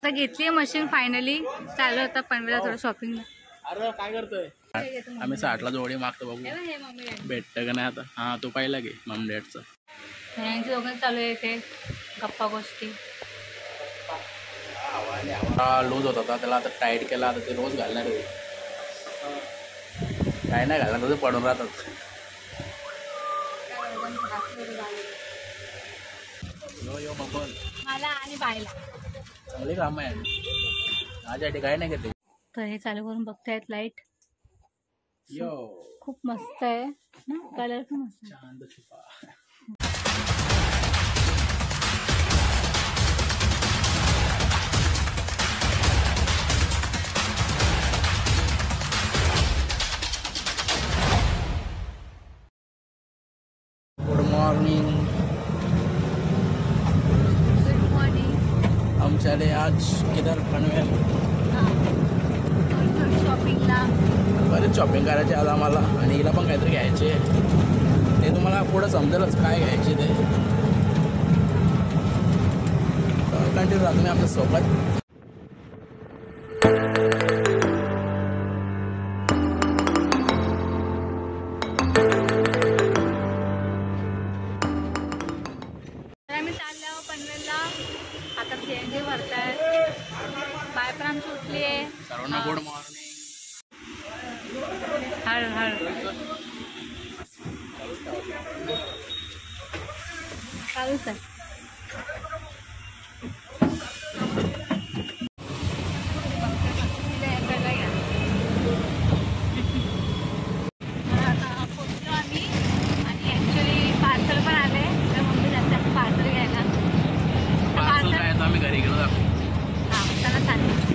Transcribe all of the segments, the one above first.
आता घेतली machine finally. चालू आता पनवेलला थोडं शॉपिंगला. अरे काय करतोय? आम्ही 60ला जोडी मागतो, बघू भेटतं का नाही आता. हा तू पाहिला घे मम डॅडचं. यांची दोघं चालू आहे इथे गप्पा गोष्टी. लूज होत होता त्याला, आता टाईट केला. आता ते रोज घालणार आहे. काय नाही घालणार, तुझं पडून राहतात. यो बबन मला आणि बायला चांगली काम आहे माझ्यासाठी. काय नाही घेते. तर हे चालू करून बघतायत लाईट. यो खूप मस्त आहे ना, कलर पण मस्त. चांद छुपा. Good morning. Good morning. हम चले आज किधर? पनवेल. शॉपिंगला बरेच शॉपिंग करायचे आज आम्हाला. आणि हिला पण काहीतरी घ्यायचे. ते तुम्हाला पुढं समजेलच काय घ्यायचे ते. कंटिन्यू राहा तुम्ही आमच्या सोबत. आम्ही चाललो पनवेलला. आता सीएनजी भरताय. बाय पण आमची उठली आहे. सर्वांना गुड मॉर्निंग. हळ हळ चालूच आहे. आता पोचलो आम्ही. आणि ॲक्च्युली पार्सल पण आले. तर मम्मी जातात पार्सल घ्यायला. पार्सल काय तर आम्ही घरी गेलो दाखवू. हां त्याला सांगितलं.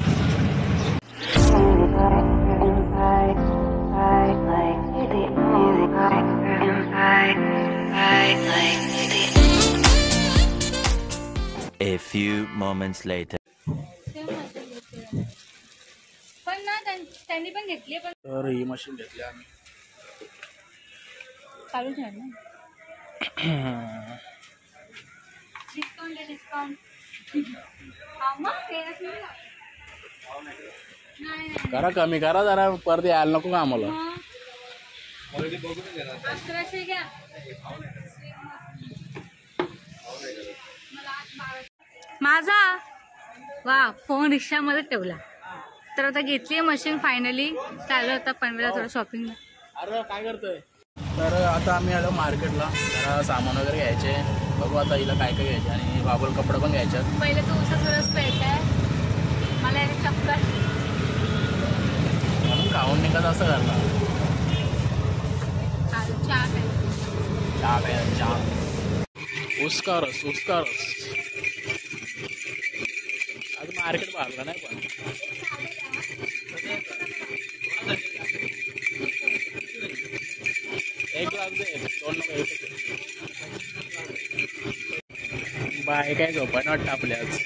A few moments later. पण ना त्यांनी पण घेतली. पण तर ही मशीन घेतली आम्ही. चालूच आहे ना. डिस्काउंट आहे डिस्काउंट. करा कमी करा जरा, परत यायला नको का आम्हाला. 1100 घ्या. माझा वा फोन रिक्षामध्ये ठेवला. तर आता घेतली मशीन फायनली. चालू आता पनवेलला थोडं शॉपिंगला. अरे काय करतोय? तर आता आम्ही आलो मार्केटला. जरा सामान वगैरे घ्यायचे. बघू आता हिला काय काय घ्यायचे. आणि बाबूला कपडे पण घ्यायचे. पहिले तो उसाचा रस प्यायचा. मला याने चक्कर. म्हणून खाऊन निघत असं करणार. चहा प्यायचा. चहा प्यायचा चहा. उसका रस उसका रस. आज मार्केट भरलं नाही पण. एक ग्लास दे. 2 नको. बाय काय झोपायला वाटतं आपल्या आज.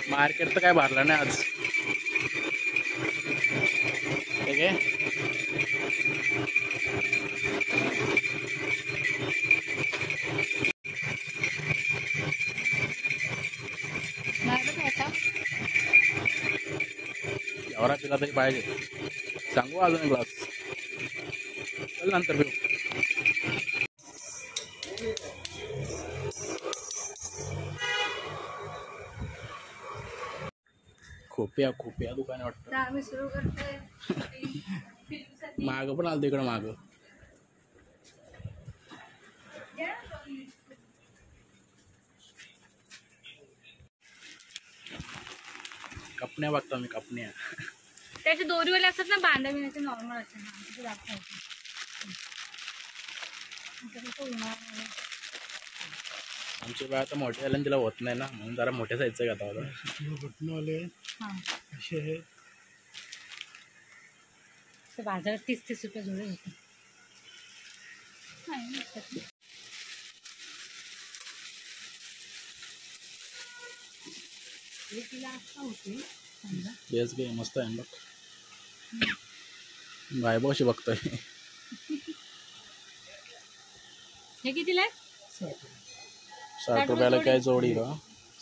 मार्केट तर काय भरलं नाही आज. ठीक आहे. एवढा पिला तरी पाहिजे. सांगू अजून एक ग्लास. चल नंतर पिऊ. खोप्या खोप्या दुकाने वाटतं. आम्ही सुरू करतोय. मागं पण आलं तिकडं मागं. कपण्या बघतो आम्ही कपण्या. त्याचे दोरीवाले असतात ना बांधा बिण्याचे नॉर्मल असतात ना. आमची बाय आता मोठे झाले तिला होत नाही ना, म्हणून जरा मोठ्या साईजचं घेता होता. बाजारात 30-30 रुपये जोडे होते. तेच घे मस्त आहे बघ. बाय बघ अशी बघतोय. हे कितीला आहे? 60 रुपयाला काय जोडी का?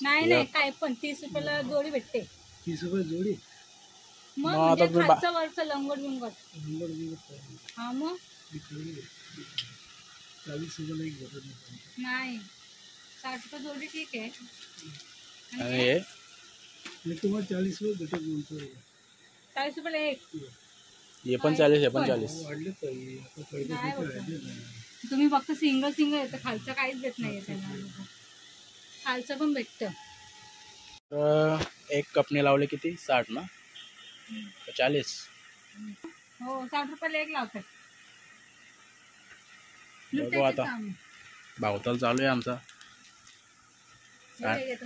नाही नाही, काय पण 30 रुपयाला जोडी भेटते. 30 रुपये जोडी. मग आता म्हणजे तुम्ही खालचं वरचं लंगोट बिंगोट. हा मग 40 रुपयाला एक भेटत नाही. नाही, 60 रुपये जोडी ठीक आहे. आणि हे मी तुम्हाला 40 रुपये भेटत बोलतो. 40 रुपयाला एक. हे पण 40, हे पण 40. वाढले पाहिजे आता पहिले नाही किती होत. वाढले नाही. तुम्ही फक्त सिंगल सिंगल येतं, खालचं काहीच देत नाही त्यांना. खालचं पण भेटतं. तर एक कपने लावले किती? 60 ना? 40. हो, 60 रुपयाला एक लावतात. बघू आता. भावताल चालू आहे आमचा.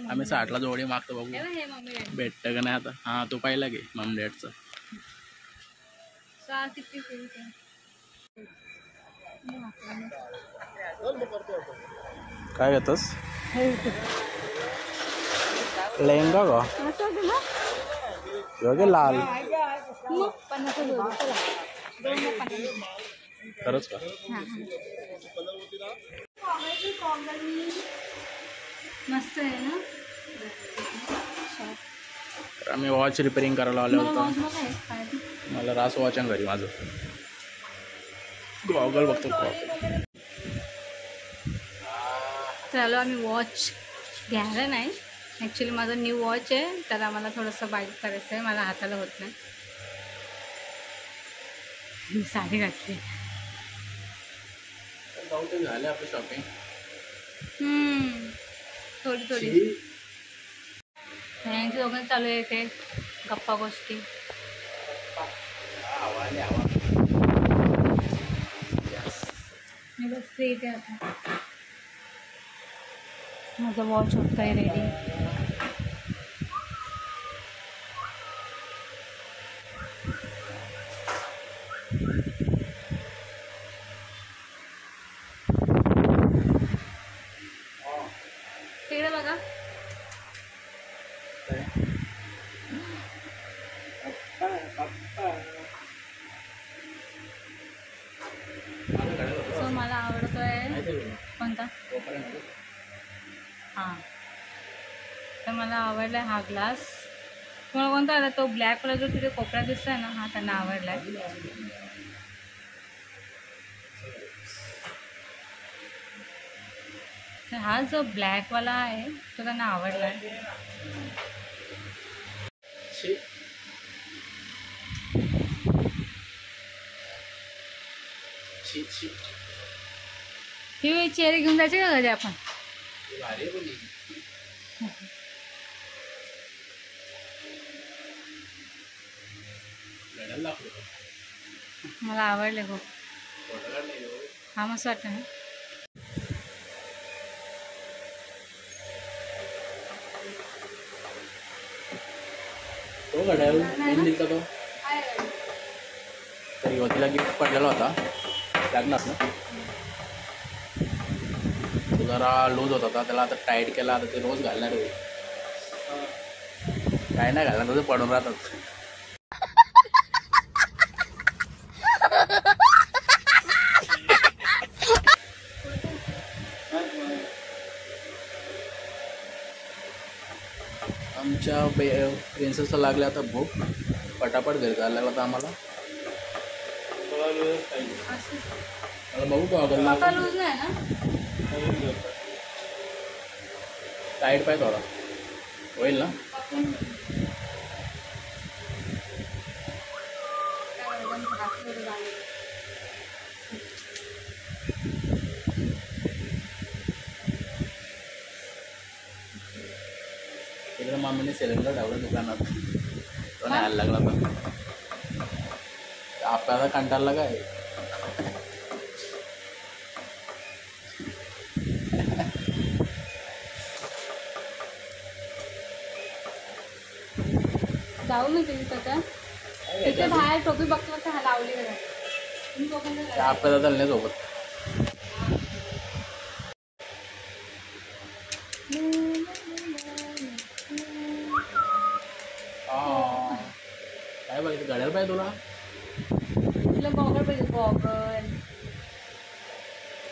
आम्ही 60 ला जोडी मागतो, बघू हे मम्मी भेटतं का नाही आता. हा, तू पाहिला घे मम डॅडचं. किती काय घेतोस? लेहंगा का? योग्य लाल. खरंच का? मस्त आहे ना. तर आम्ही वॉच रिपेअरिंग करायला आलो मला होतो. watch बघा एक पाहिजे. मला रास वॉच आहे घरी माझं. गॉगल बघतो. चलो आम्ही वॉच घ्यायला नाही. ॲक्च्युली माझं न्यू वॉच आहे, तर आम्हाला थोडंसं बाईक करायचं आहे. मला हाताला होत नाही. मी साडी घातली. झाले आपली शॉपिंग. थोडी थोडी. यांची दोघं चालू आहे इथे गप्पा गोष्टी. मी बसते इथे आता. माझा वॉच होतोय रेडी. तिकडे बघा. सो मला आवडतोय कोणता? हां, तर मला आवडला हा ग्लास. तुम्हाला कोणता आला? तो ब्लॅक कलर जो तिथे कोपऱ्यात दिसतोय ना, हा त्यांना आवडला आहे. तर हा जो ब्लॅकवाला आहे तो त्यांना आवडला आहे. ही चेअर घेऊन जायचे का घरी आपण? मला आवडले खूप. हा मस्त वाटतं ना. तो घड्याळ मेन दिसला तो. तर युवतीला गिफ्ट पडलेला होता लग्नात ना. तो जरा लूज होता होता, त्याला आता टाईट केला. आता ते रोज घालणार आहे. काय नाही घालणार, तसं पडून राहतात. आमच्या प्रिन्सेसला लागल्या आता भूक. पटापट घरी जायला लागला तर आम्हाला. बघू का आता लूज नाही ना. टाईट पाहिजे थोडा, होईल ना. तिकडे मामीने सिलेंडर ठेवलं दुकानात, तो नाही यायला लागला. तर आपल्याला कंटाळला काय. जाऊ ना तुम्ही आता. तिथे बाहेर टोपी बघतो बघता हा लावली बघा. तुम्ही बघून आपल्याला चालणे सोबत. काय बघायचं गाड्याला पाहिजे तुला. तुला गॉगल पाहिजे. गॉगल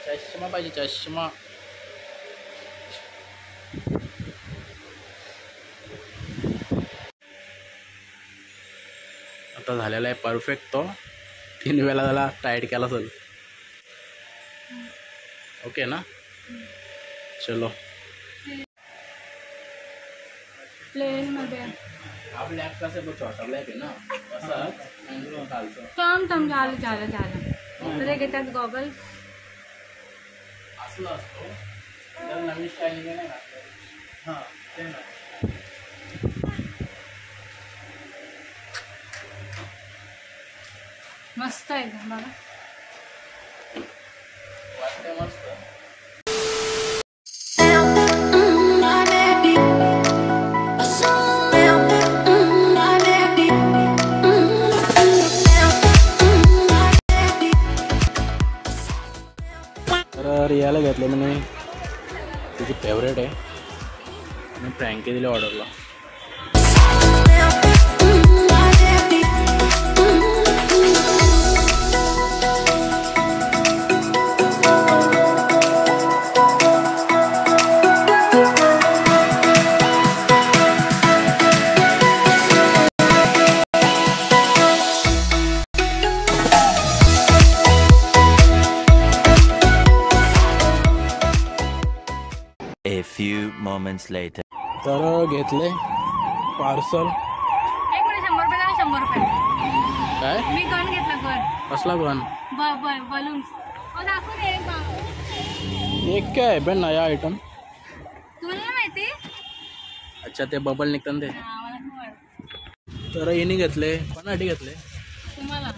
चष्मा पाहिजे चष्मा. आता झालेला आहे परफेक्ट तो. 3 वेळा त्याला टाईट केला असेल. ओके ना. चलो. प्लेन मध्ये हा ब्लॅक कसं बघ छोटा ब्लॅक आहे ना तसाच खालचं. थांब झालं तर घेतात गॉगल. असलं असतो तर नवीन स्टाईल नाही घातलं. हां ते ना. मस्त आहे एकदम बघा. वाटते मस्त. तर रियाला घेतलं मी तिची फेवरेट आहे आणि फ्रँकी दिली ऑर्डरला. A few moments later. तर घेतले पार्सल. एक मिनिट 100 रुपये द्या, 100 रुपये. काय मी गन घेतला गन. कसला गन. बलून्स. दाखवून दे का. एक काय आहे पण नया आयटम. तुला नाही माहिती. अच्छा ते बबल निघतात ते. हा, मला खूप आवडतं. तर हिने घेतले कोणासाठी घेतले. तुम्हाला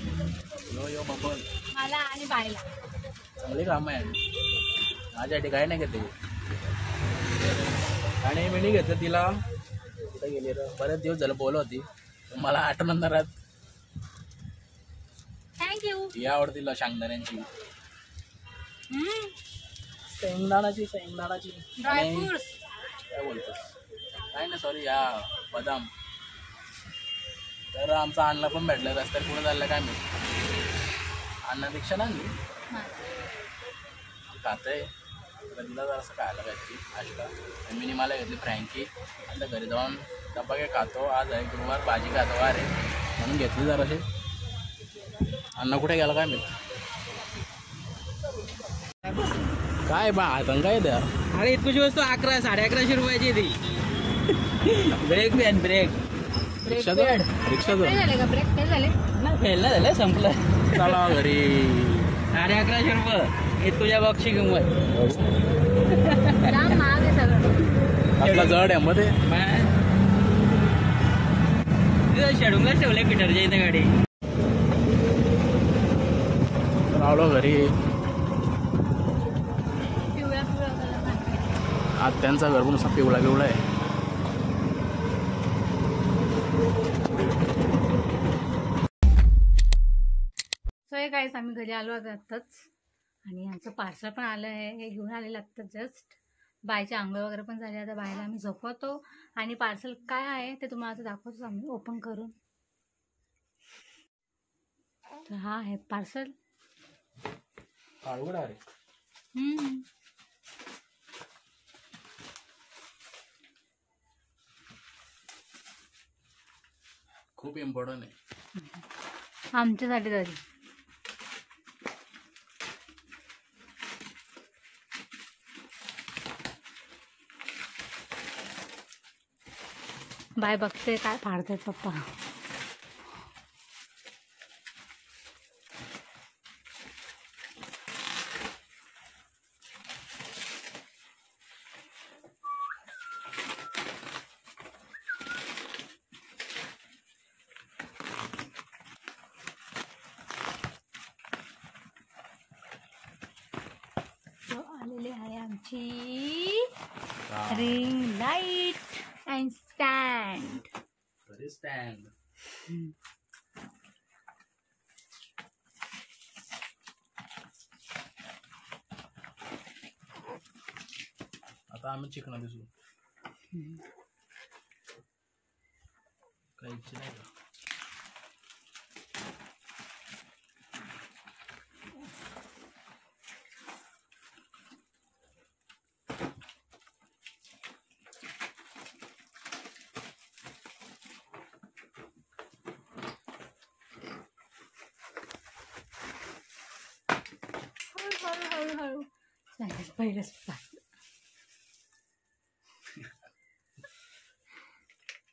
यो बबल मला आणि बाईला. चांगली कामं आहे माझ्यासाठी काय नाही घेते. आणि मी नाही घेतलं तिला. तिथं गेली तर बरेच दिवस झालं बोलत होती मला आठवणार. थँक्यू. ही आवडते तिला शेंगदाण्यांची. शेंगदाणाची आणि ड्रायफ्रुट्स. काय बोलतोस काय नाही सॉरी या बदाम. तर आमचा अण्णा पण भेटला रस्त्यात पुढे चाललं काय मी अण्णा दीक्षा आणली खातंय. तिला जरासं खायला पाहिजे नाश्ता. मी मला घेतली फ्रँकी. आता घरी जाऊन डब्बा काय खातो. आज आहे गुरुवार भाजी खातो अरे म्हणून घेतली जराशी. अण्णा कुठे गेला काय मी काय बा काय द्या. अरे इतकुशी वस्तू 11-11.5 रुपयाची ती. ब्रेक पॅन ब्रेक रिक्षाचं ते झाले का ब्रेक ते झाले. नाही फेलला झालं संपलं. चला घरी. 11.5 रुपये इतकुच्या बॉक्सची किंमत. जाम महाग आहे सगळं. आपला जड आहे मध्ये शेडूनच ठेवले पीटरच्या इथे गाडी. रावलो घरी. पिवळा कलर. आज त्यांचा घर पण असा पिवळा आहे. सो हे काहीच आम्ही घरी आलो आताच आणि आमचं पार्सल पण आलं आहे. हे घेऊन आलेलं आत्ता जस्ट. बायचे आंघोळ वगैरे पण झाले. आता बायला आम्ही झोपवतो आणि पार्सल काय आहे ते तुम्हाला आता दाखवतो आम्ही ओपन करून. तर हा आहे पार्सल. अवघड रे. खूप इम्पॉर्टंट आहे आमच्यासाठी तरी. बाय बघते काय फाडते पप्पा. आलेली आहे आमची रिंग लाईट अँड स्टँड. तरी स्टँड. आता आम्ही चिकन दिसू काही इच्छा नाही का. हळूहळू पहिलंच पाच.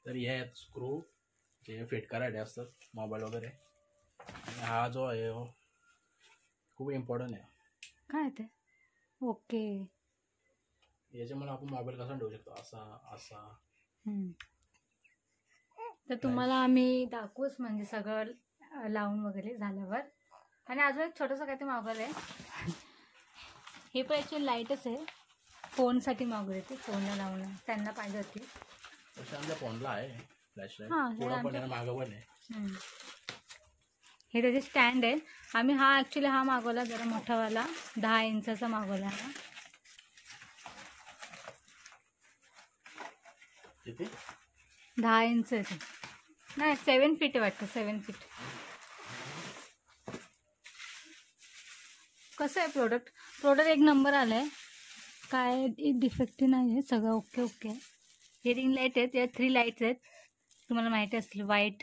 तर हे आहेत स्क्रू जे फिट करायचे असतात मोबाईल वगैरे. आणि हा जो आहे हो खूप इम्पॉर्टंट आहे. काय ते ओके. याच्यामुळे आपण मोबाईल कसा ठेवू शकतो असा असा. तर तुम्हाला आम्ही दाखवूच म्हणजे सगळं लावून वगैरे झाल्यावर. आणि अजून एक छोटंसं काय ते मागवलं आहे. हे पण ॲक्च्युअली लाईटच आहे. फोनसाठी मागवले ते फोनला लावणं त्यांना पाहिजे होती. तसं आमच्या फोनला आहे फ्लॅशलाईट. हां, हे पुढं पण आमच्या- आहे मागं पण आहे. हे त्याचे स्टँड आहे. आम्ही हा ॲक्च्युली हा मागवला जरा मोठावाला 10 इंचाचा मागवला हा. किती 10 इंच आहे ते. नाही 7 फीट आहे वाटतं 7 फीट. कसं आहे प्रोडक्ट एक नंबर आलं आहे. काय डिफेक्टिव्ह नाही आहे. सगळं ओके ओके आहे. हे रिंग लाईट आहेत. यात 3 लाईट्स आहेत. तुम्हाला माहिती असतील व्हाईट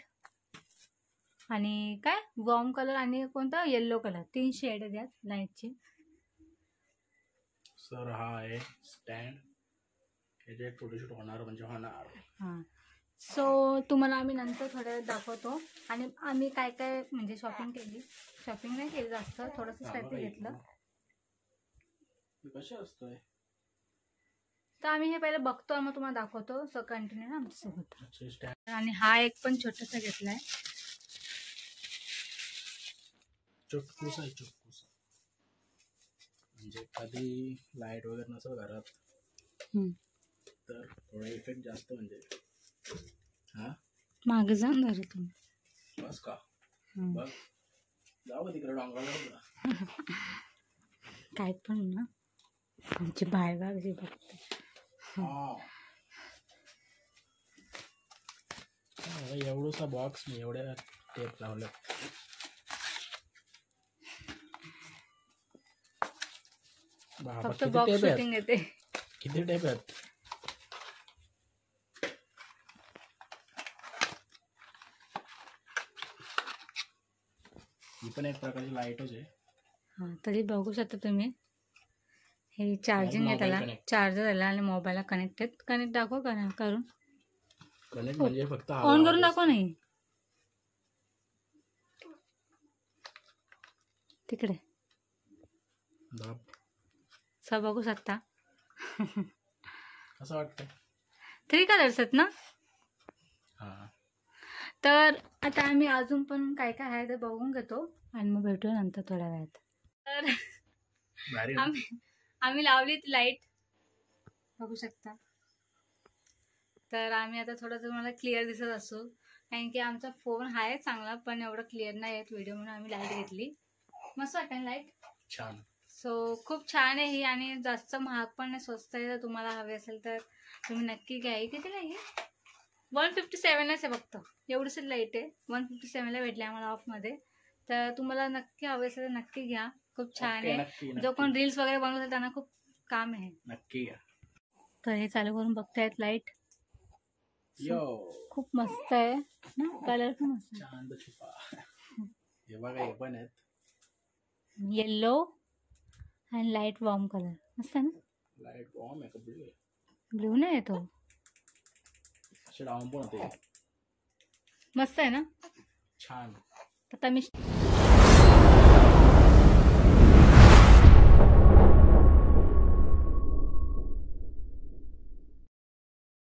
आणि काय वॉर्म कलर आणि कोणता येल्लो कलर 3 शेड आहेत यात लाईटचे. सर हा आहे स्टँड. याचे फोटोशूट होणार म्हणजे होणार. हां सो तुम्हाला आम्ही नंतर थोड्या वेळ दाखवतो. आणि आम्ही काय काय म्हणजे शॉपिंग नाही केली जास्त. थोडंसं साहित्य घेतलं. कसे असतोय तर आम्ही हे पहिलं बघतो मग तुम्हाला दाखवतो. सो कंटिन्यू ना आमच्यासोबत. अच्छा स्टँड. आणि हा एक पण छोटासा घेतलाय. चुटकुसा आहे चुटकुसा. म्हणजे कधी लाईट वगैरे नसेल घरात तर थोडा इफेक्ट जास्त म्हणजे. हा मागे जा ना रे तुम्ही. बस का बघ जाऊ तिकडे डोंगराला. काय पण ना आमची बायबाग जे बघते. एवढूसा बॉक्स मी एवढ्या टेप लावलं. फक्त बॉक्स शूटिंग येते. किती टेप आहेत. ही पण एक प्रकारची लाईटच आहे. हां तरी बघू शकता तुम्ही. हे चार्जिंग आहे त्याला. Connect. चार्जर आला आणि मोबाईलला कनेक्ट दाखव करून कनेक्ट म्हणजे फक्त ऑन करून दाखव. नाही तिकडे बघू शकता. असं वाटतं 3 कलर्स आहेत ना. हा. तर आता आम्ही अजून पण काय काय आहे ते बघून घेतो आणि मग भेटूया नंतर थोड्या वेळात. तर भारी. आम्ही लावली ती लाईट बघू शकता. तर आम्ही आता थोडं तुम्हाला क्लिअर दिसत असू कारण की आमचा फोन आहे चांगला पण एवढं क्लिअर नाही येत व्हिडिओ म्हणून आम्ही लाईट घेतली. मस्त वाटतं लाईट. छान. सो खूप छान आहे ही आणि जास्त महाग पण नाही. स्वस्त आहे. जर तुम्हाला हवे असेल तर तुम्ही नक्की घ्या. कितीला आहे 157 आहे फक्त. एवढीच लाईट आहे. 157ला भेटली आम्हाला ऑफमध्ये. तर तुम्हाला नक्की हवे असेल तर नक्की घ्या. खूप छान आहे. जो कोण रील्स वगैरे बनवतात त्यांना खूप काम आहे. नक्की घ्या. तर हे चालू करून बघतायत लाईट. यो खूप मस्त आहे ना. कलर पण मस्त चांद छुपा. हे बघा हे पण आहेत. येल्लो आणि लाईट वॉर्म कलर मस्त आहे ना. लाईट वॉर्म आहे का ब्लू आहे. ब्ल्यू नाही येतो. असे डाऊन पण होते. मस्त आहे ना. छान. आता मी